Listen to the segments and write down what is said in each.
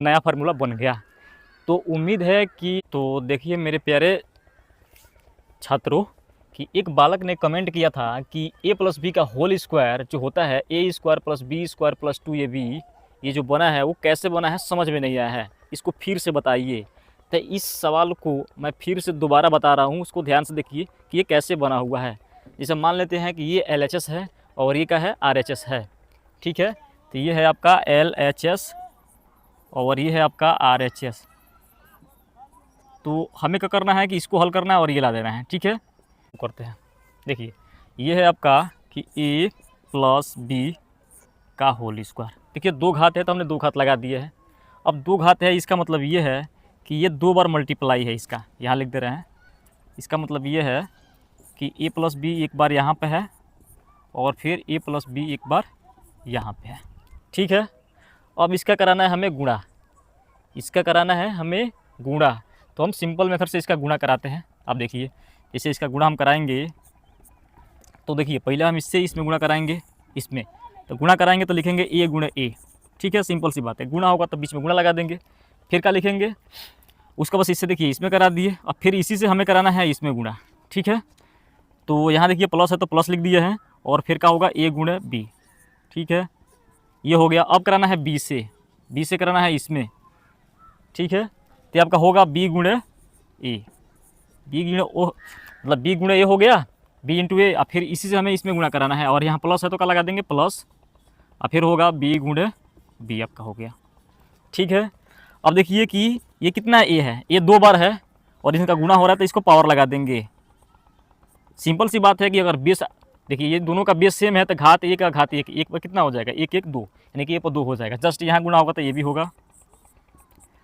नया फार्मूला बन गया। तो उम्मीद है कि तो देखिए मेरे प्यारे छात्रों कि एक बालक ने कमेंट किया था कि a प्लस बी का होल स्क्वायर जो होता है a square plus B square plus 2ab ये जो बना है वो कैसे बना है समझ में नहीं आया है, इसको फिर से बताइए। तो इस सवाल को मैं फिर से दोबारा बता रहा हूँ, उसको ध्यान से देखिए कि ये कैसे बना हुआ है। जैसे मान लेते हैं कि ये LHS है और ये क्या है RHS है, ठीक है। तो ये है आपका LHS और ये है आपका RHS। तो हमें क्या करना है कि इसको हल करना है और ये ला देना है, ठीक है। करते हैं, देखिए ये है आपका कि a प्लस बी का होल स्क्वायर। देखिए दो घात है तो हमने दो घात लगा दिए हैं। अब दो घात है इसका मतलब ये है कि ये दो बार मल्टीप्लाई है, इसका यहाँ लिख दे रहे हैं। इसका मतलब ये है कि a प्लस बी एक बार यहाँ पे है और फिर a प्लस बी एक बार यहाँ पे है, ठीक है। अब इसका कराना है हमें गुणा, इसका कराना है हमें गुणा। तो हम सिंपल मेथड से इसका गुणा कराते हैं। अब देखिए जैसे इसका गुणा हम कराएंगे तो देखिए पहले हम इससे इसमें गुणा कराएंगे, इसमें तो गुणा कराएंगे तो लिखेंगे a गुणे a, ठीक है। सिंपल सी बात है, गुणा होगा तो बीच में गुणा लगा देंगे। फिर क्या लिखेंगे, उसका बस इससे देखिए इसमें करा दिए, अब फिर इसी से हमें कराना है इसमें गुणा, ठीक है। तो यहाँ देखिए प्लस है तो प्लस लिख दिए हैं और फिर क्या होगा a गुणे b, ठीक है। ये हो गया। अब कराना है b से कराना है इसमें, ठीक है। तो आपका होगा b गुणे a, b गुणे ओ मतलब b गुणे a हो गया, b इंटू ए। और फिर इसी से हमें इसमें गुणा कराना है और यहाँ प्लस है तो क्या लगा देंगे प्लस, और फिर होगा b गुणे b आपका हो गया, ठीक है। अब देखिए कि ये कितना a है, ये दो बार है और इनका गुणा हो रहा है तो इसको पावर लगा देंगे। सिंपल सी बात है कि अगर बेस देखिए ये दोनों का बेस सेम है तो घात एक का घात एक, एक पर कितना हो जाएगा एक एक दो, यानी कि ए पर दो हो जाएगा। जस्ट यहाँ गुणा होगा तो ये भी होगा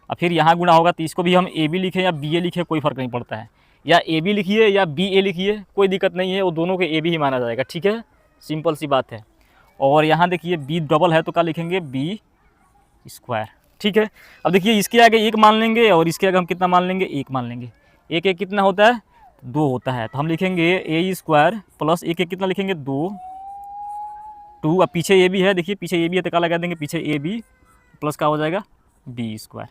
और फिर यहाँ गुणा होगा तो इसको भी हम ए बी लिखें या बी ए लिखें कोई फ़र्क नहीं पड़ता है, या ए बी लिखिए या बी ए लिखिए कोई दिक्कत नहीं है, वो दोनों के ए बी ही माना जाएगा, ठीक है। सिंपल सी बात है। और यहाँ देखिए बी डबल है तो क्या लिखेंगे बी स्क्वायर, ठीक है। अब देखिए इसके आगे एक मान लेंगे और इसके आगे हम कितना मान लेंगे एक मान लेंगे। एक एक कितना होता है दो होता है, तो हम लिखेंगे ए स्क्वायर प्लस एक एक कितना लिखेंगे दो, टू। अब पीछे ए बी है, देखिए पीछे ए बी है तो क्या लगा देंगे पीछे ए बी प्लस का हो जाएगा बी स्क्वायर।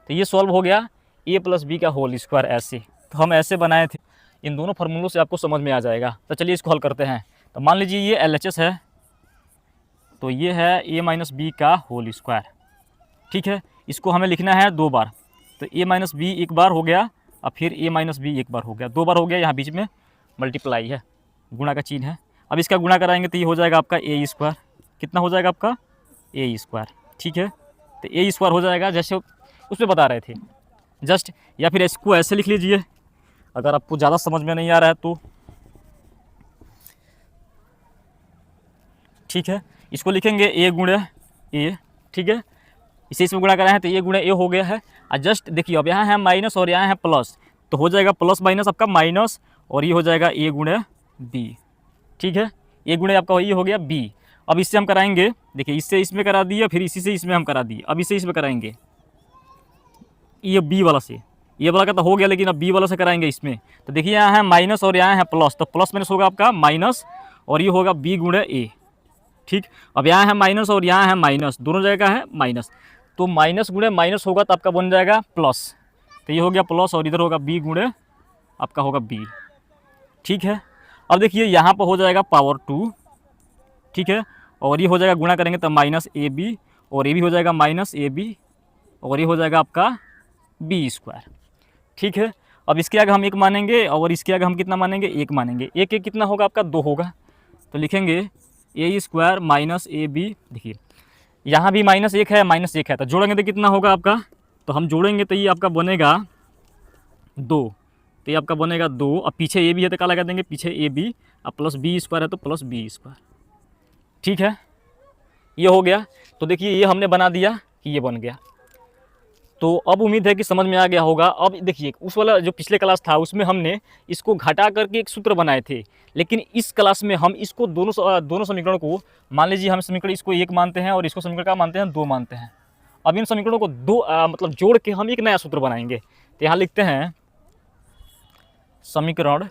तो ये सॉल्व हो गया a प्लस बी का होल स्क्वायर ऐसे। तो हम ऐसे बनाए थे, इन दोनों फार्मूलों से आपको समझ में आ जाएगा। तो चलिए इसको हल करते हैं। तो मान लीजिए ये LHS है तो ये है a माइनस बी का होल स्क्वायर, ठीक है। इसको हमें लिखना है दो बार, तो a माइनस बी एक बार हो गया और फिर a माइनस बी एक बार हो गया, दो बार हो गया। यहाँ बीच में मल्टीप्लाई है, गुणा का चिन्ह है। अब इसका गुणा कराएंगे तो ये हो जाएगा आपका a स्क्वायर, कितना हो जाएगा आपका a स्क्वायर, ठीक है। तो a स्क्वायर हो जाएगा जैसे उसमें बता रहे थे जस्ट, या फिर इसको ऐसे लिख लीजिए अगर आपको ज़्यादा समझ में नहीं आ रहा है तो, ठीक है। इसको लिखेंगे a गुणे a, ठीक है। इसे इसमें गुणा कराए हैं तो a गुणे a हो गया है। और जस्ट देखिए अब यहाँ है माइनस और यहाँ है प्लस, तो हो जाएगा प्लस माइनस आपका माइनस और ये हो जाएगा a गुणे b, ठीक है। a गुणे आपका ये हो गया b। अब इससे हम कराएंगे, देखिए इससे इसमें करा दिए फिर इसी से इसमें हम करा दिए, अब इससे इसमें कराएंगे ये बी वाला से, ये वाला का तो हो गया लेकिन अब बी वाला से कराएंगे इसमें। तो देखिए यहाँ है माइनस और यहाँ है प्लस, तो प्लस माइनस होगा आपका माइनस और ये होगा बी गुणे ए, ठीक। अब यहाँ है माइनस और यहाँ है माइनस, दोनों जगह है माइनस, तो माइनस गुणे माइनस होगा तो आपका बन जाएगा प्लस। तो ये हो गया प्लस और इधर होगा बी गुणे आपका होगा बी, ठीक है। अब देखिए यहाँ पर हो जाएगा पावर 2, ठीक है। और ये हो जाएगा गुणा करेंगे तो माइनस ए बी और ये भी हो जाएगा माइनस ए बी और ये हो जाएगा आपका बी स्क्वायर, ठीक है। अब इसके आगे हम एक मानेंगे और इसके आगे हम कितना मानेंगे एक मानेंगे, एक एक कितना होगा आपका दो होगा, तो लिखेंगे ए स्क्वायर माइनस ए बी। देखिए यहाँ भी माइनस एक है तो जोड़ेंगे तो कितना होगा आपका, तो हम जोड़ेंगे तो ये आपका बनेगा दो, तो ये आपका बनेगा दो। अब पीछे ए बी है तो क्या लगा देंगे पीछे ए बी, अब प्लस बी स्क्वायर है तो प्लस बी स्क्वायर, ठीक है। ये हो गया। तो देखिए ये हमने बना दिया कि ये बन गया। तो अब उम्मीद है कि समझ में आ गया होगा। अब देखिए उस वाला जो पिछले क्लास था उसमें हमने इसको घटा करके एक सूत्र बनाए थे, लेकिन इस क्लास में हम इसको दोनों समीकरणों को, मान लीजिए हम समीकरण इसको एक मानते हैं और इसको समीकरण का मानते हैं दो मानते हैं। अब इन समीकरणों को मतलब जोड़ के हम एक नया सूत्र बनाएंगे। तो यहाँ लिखते हैं समीकरण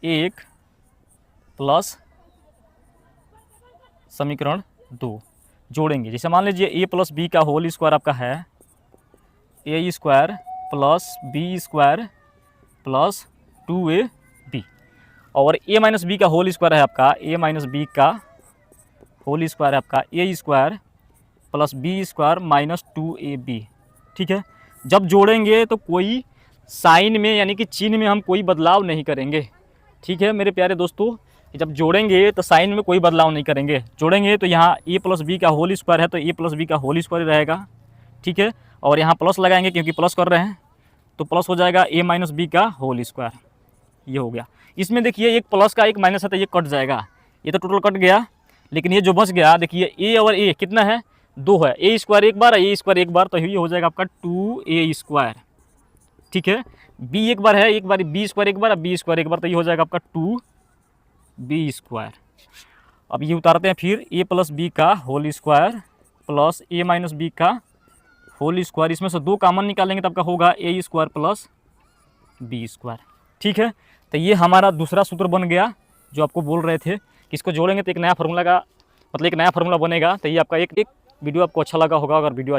एक प्लस समीकरण दो। जोड़ेंगे, जैसे मान लीजिए ए प्लस बी का होल स्क्वायर आपका है A square plus B square plus 2ab, और ए माइनस बी का होल स्क्वायर है आपका ए माइनस बी का होल स्क्वायर है आपका A square plus B square minus 2ab। ठीक है, जब जोड़ेंगे तो कोई साइन में यानी कि चिन्ह में हम कोई बदलाव नहीं करेंगे। ठीक है मेरे प्यारे दोस्तों, जब जोड़ेंगे तो साइन में कोई बदलाव नहीं करेंगे। जोड़ेंगे तो यहाँ ए प्लस बी का होल स्क्वायर है तो ए प्लस बी का होल स्क्वायर रहेगा। ठीक है, और यहाँ प्लस लगाएंगे क्योंकि प्लस कर रहे हैं तो प्लस हो जाएगा ए माइनस बी का होल स्क्वायर। ये हो गया। इसमें देखिए एक प्लस का एक माइनस है तो ये कट जाएगा, ये तो टोटल कट गया, लेकिन ये जो बच गया देखिए ए और ए कितना है 2 है, ए स्क्वायर एक बार ए स्क्वायर एक बार, तो ये हो जाएगा आपका 2a स्क्वायर। ठीक है, बी एक बार है, एक बार बी स्क्वायर एक बार, बी स्क्वायर एक बार, तो ये हो जाएगा आपका 2b स्क्वायर। अब ये उतारते हैं फिर ए प्लस बी का होल स्क्वायर प्लस ए माइनस बी का होल स्क्वायर, इसमें से 2 कॉमन निकालेंगे तो आपका होगा ए स्क्वायर प्लस बी स्क्वायर। ठीक है, तो ये हमारा दूसरा सूत्र बन गया जो आपको बोल रहे थे कि इसको जोड़ेंगे तो एक नया फार्मूला का मतलब एक नया फार्मूला बनेगा। तो ये आपका एक वीडियो आपको अच्छा लगा होगा, अगर वीडियो